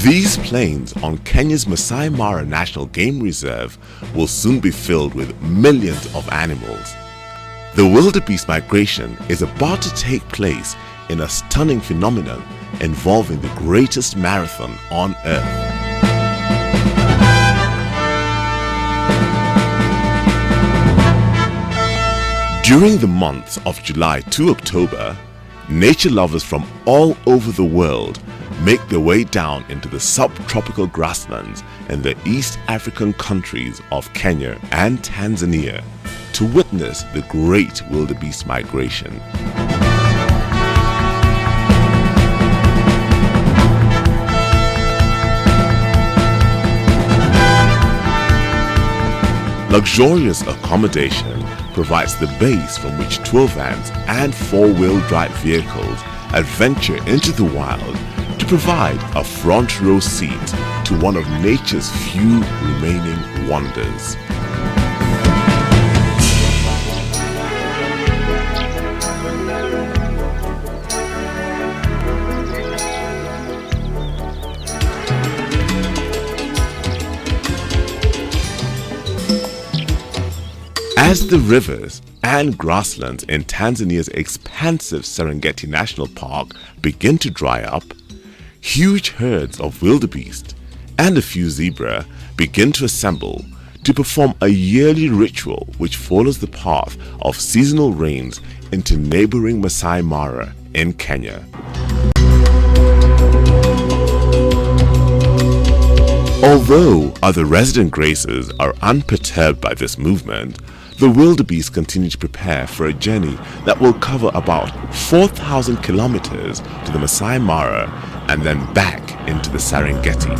These plains on Kenya's Maasai Mara National Game Reserve will soon be filled with millions of animals. The wildebeest migration is about to take place in a stunning phenomenon involving the greatest marathon on Earth. During the months of July to October, nature lovers from all over the world make their way down into the subtropical grasslands in the East African countries of Kenya and Tanzania to witness the great wildebeest migration. Luxurious accommodation provides the base from which tour vans and four-wheel drive vehicles adventure into the wild to provide a front row seat to one of nature's few remaining wonders. As the rivers and grasslands in Tanzania's expansive Serengeti National Park begin to dry up, huge herds of wildebeest and a few zebra begin to assemble to perform a yearly ritual which follows the path of seasonal rains into neighboring Maasai Mara in Kenya. Although other resident grazers are unperturbed by this movement, the wildebeest continue to prepare for a journey that will cover about 4,000 kilometers to the Maasai Mara and then back into the Serengeti.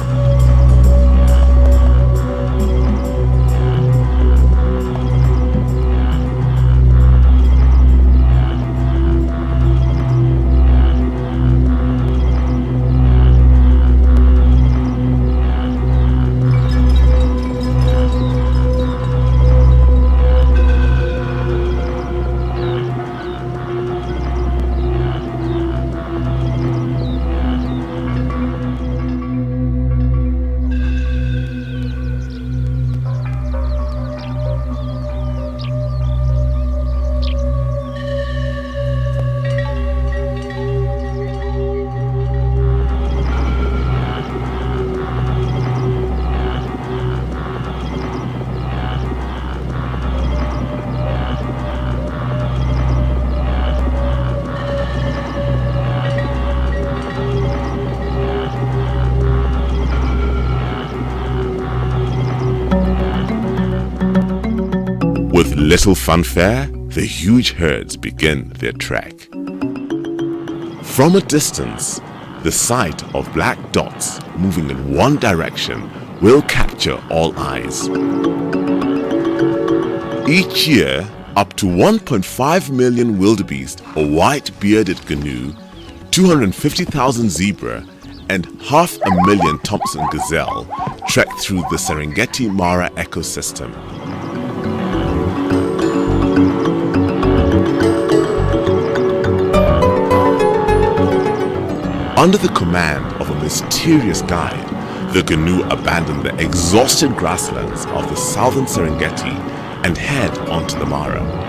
With little fanfare, the huge herds begin their trek. From a distance, the sight of black dots moving in one direction will capture all eyes. Each year, up to 1.5 million wildebeest or white-bearded gnu, 250,000 zebra, and 500,000 Thompson gazelle trek through the Serengeti Mara ecosystem. Under the command of a mysterious guide, the gnu abandon the exhausted grasslands of the southern Serengeti and head onto the Mara.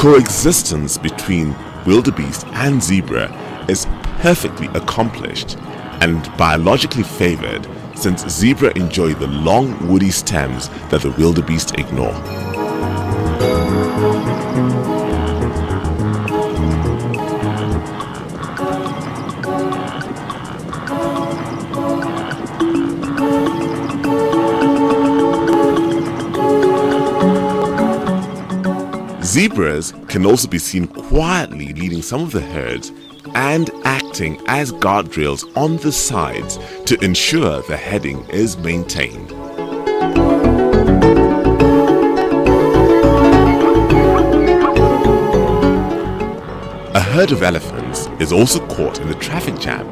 coexistence between wildebeest and zebra is perfectly accomplished and biologically favored, since zebra enjoy the long woody stems that the wildebeest ignore. Zebras can also be seen quietly leading some of the herds and acting as guardrails on the sides to ensure the heading is maintained. A herd of elephants is also caught in the traffic jam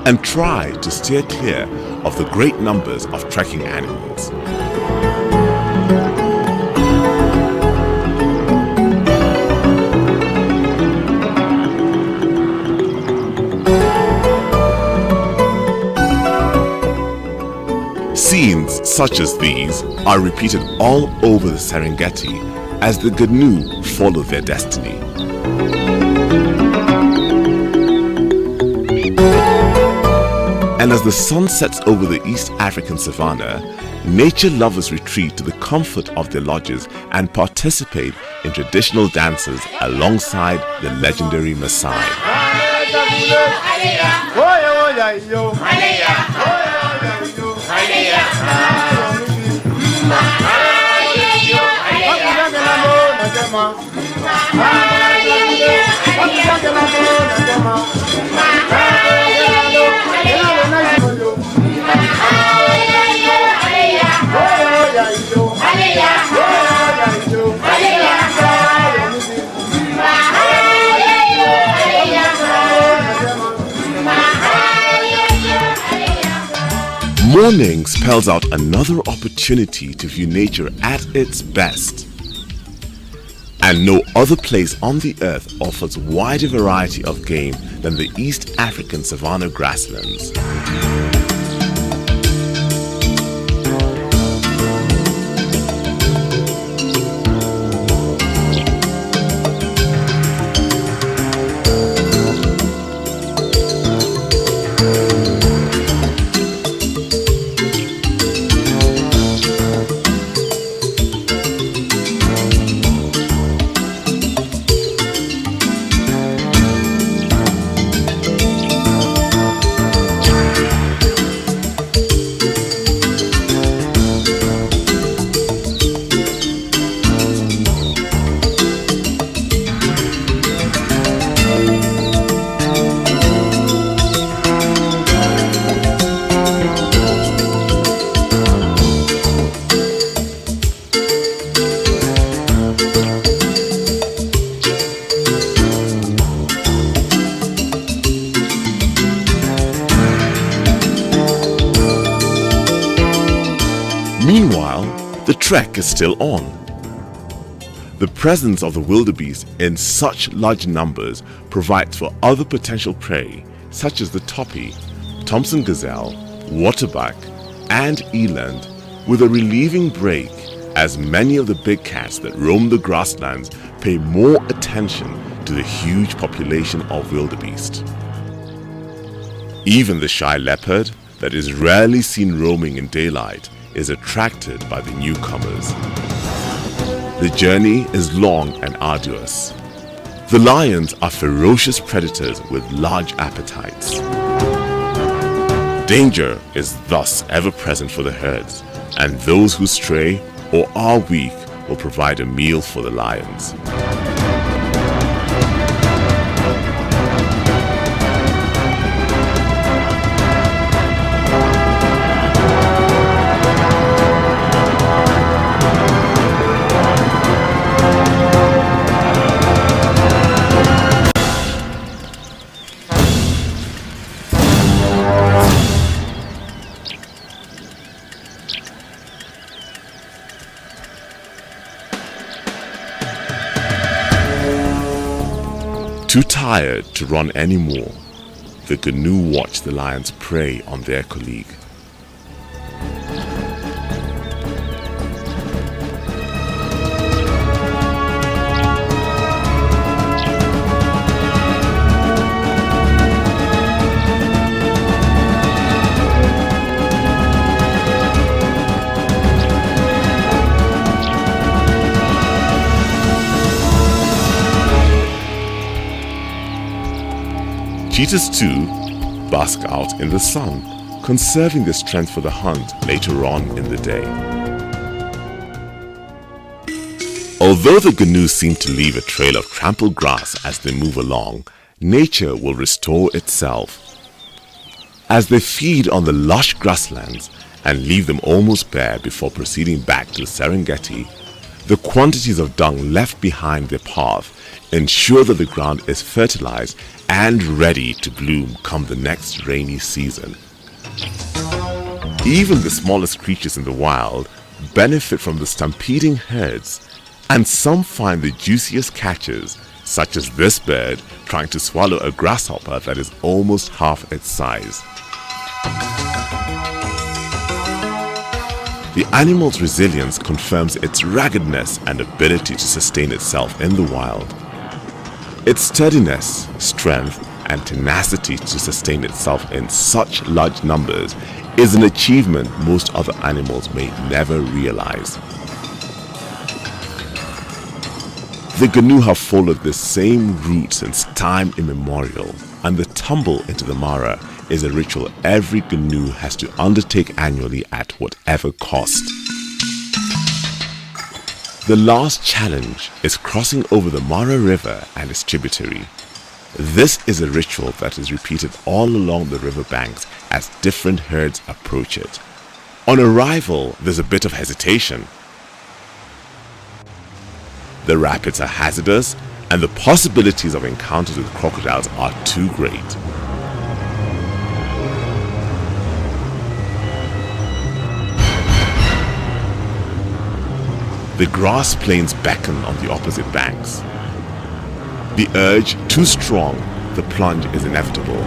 and try to steer clear of the great numbers of trekking animals. Scenes such as these are repeated all over the Serengeti as the Gnu follow their destiny. And as the sun sets over the East African savanna, nature lovers retreat to the comfort of their lodges and participate in traditional dances alongside the legendary Maasai. Morning spells out another opportunity to view nature at its best. And no other place on the earth offers wider variety of game than the East African savanna grasslands. Meanwhile, the trek is still on. The presence of the wildebeest in such large numbers provides for other potential prey such as the topi, Thompson gazelle, waterbuck, and eland, with a relieving break as many of the big cats that roam the grasslands pay more attention to the huge population of wildebeest. Even the shy leopard that is rarely seen roaming in daylight is attracted by the newcomers. The journey is long and arduous. The lions are ferocious predators with large appetites. Danger is thus ever present for the herds, and those who stray or are weak will provide a meal for the lions. Too tired to run anymore, the Gnu watch the lions prey on their colleague. Cheetahs too bask out in the sun, conserving their strength for the hunt later on in the day. Although the gnus seem to leave a trail of trampled grass as they move along, nature will restore itself. As they feed on the lush grasslands and leave them almost bare before proceeding back to the Serengeti, the quantities of dung left behind their path ensure that the ground is fertilized and ready to bloom come the next rainy season. Even the smallest creatures in the wild benefit from the stampeding herds, and some find the juiciest catches, such as this bird trying to swallow a grasshopper that is almost half its size. The animal's resilience confirms its ruggedness and ability to sustain itself in the wild. Its sturdiness, strength, and tenacity to sustain itself in such large numbers is an achievement most other animals may never realize. The gnu have followed the same route since time immemorial, and the tumble into the Mara is a ritual every gnu has to undertake annually at whatever cost. The last challenge is crossing over the Mara River and its tributary. This is a ritual that is repeated all along the riverbanks as different herds approach it. On arrival, there's a bit of hesitation. The rapids are hazardous, and the possibilities of encounters with crocodiles are too great. The grass plains beckon on the opposite banks. The urge too strong, the plunge is inevitable.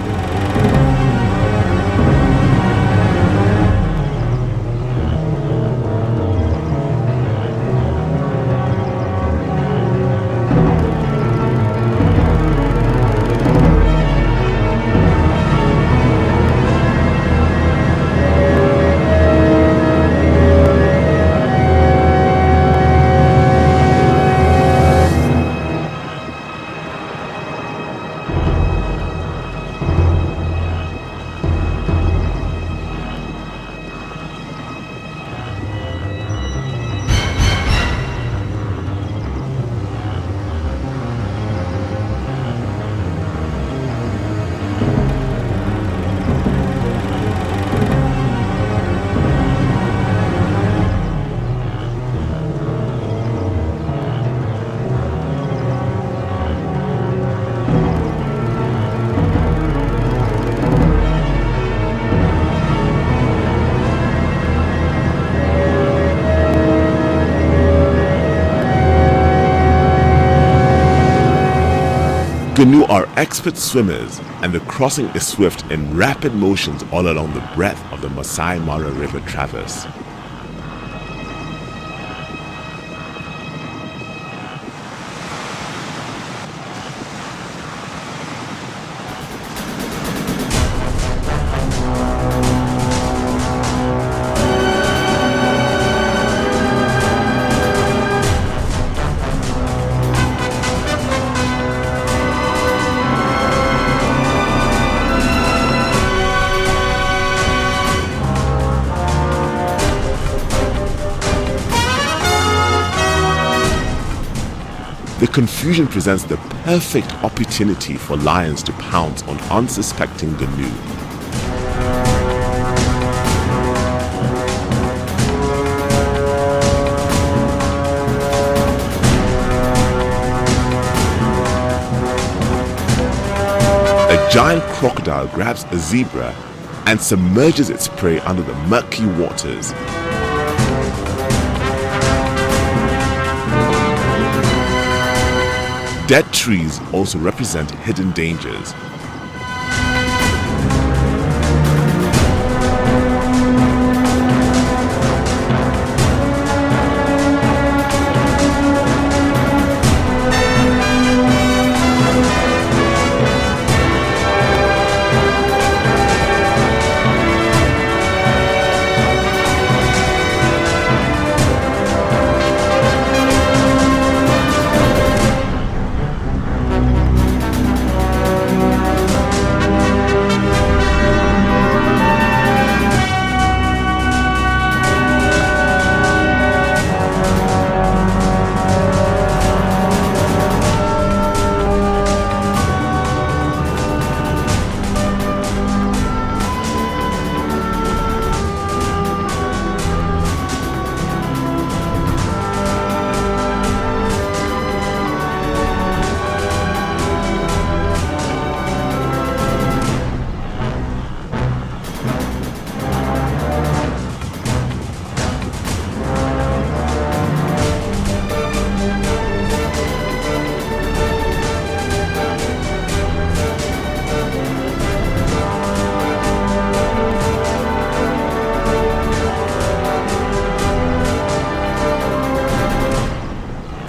Gnu are expert swimmers, and the crossing is swift in rapid motions all along the breadth of the Maasai Mara River traverse. The confusion presents the perfect opportunity for lions to pounce on unsuspecting gnu. A giant crocodile grabs a zebra and submerges its prey under the murky waters. Dead trees also represent hidden dangers.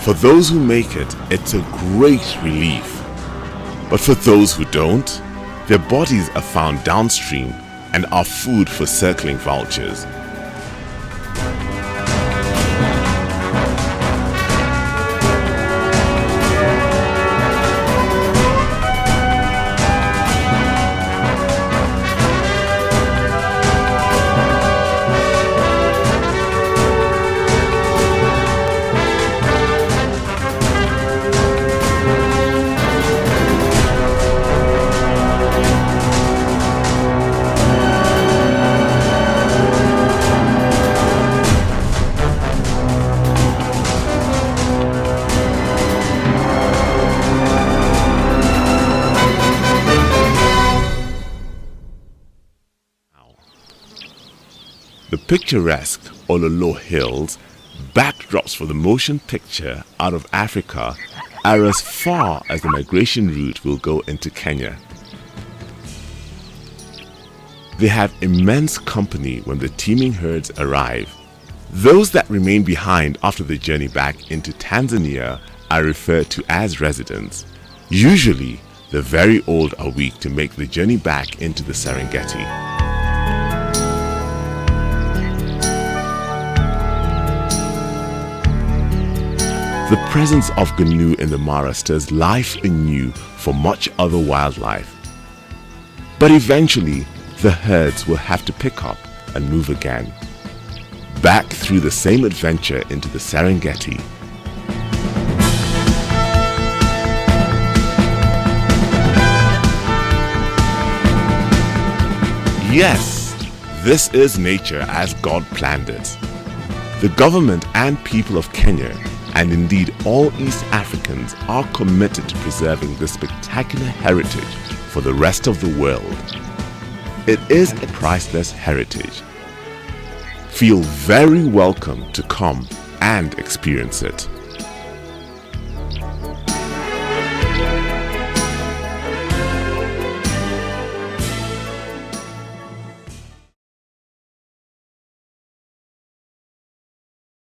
For those who make it, it's a great relief. But for those who don't, their bodies are found downstream and are food for circling vultures. The picturesque Ololo Hills, backdrops for the motion picture out of Africa, are as far as the migration route will go into Kenya. They have immense company when the teeming herds arrive. Those that remain behind after the journey back into Tanzania are referred to as residents. Usually, the very old are weak to make the journey back into the Serengeti. The presence of Gnu in the Mara stirs life anew for much other wildlife. But eventually, the herds will have to pick up and move again, back through the same adventure into the Serengeti. Yes, this is nature as God planned it. The government and people of Kenya, and indeed all East Africans, are committed to preserving this spectacular heritage for the rest of the world. It is a priceless heritage. Feel very welcome to come and experience it.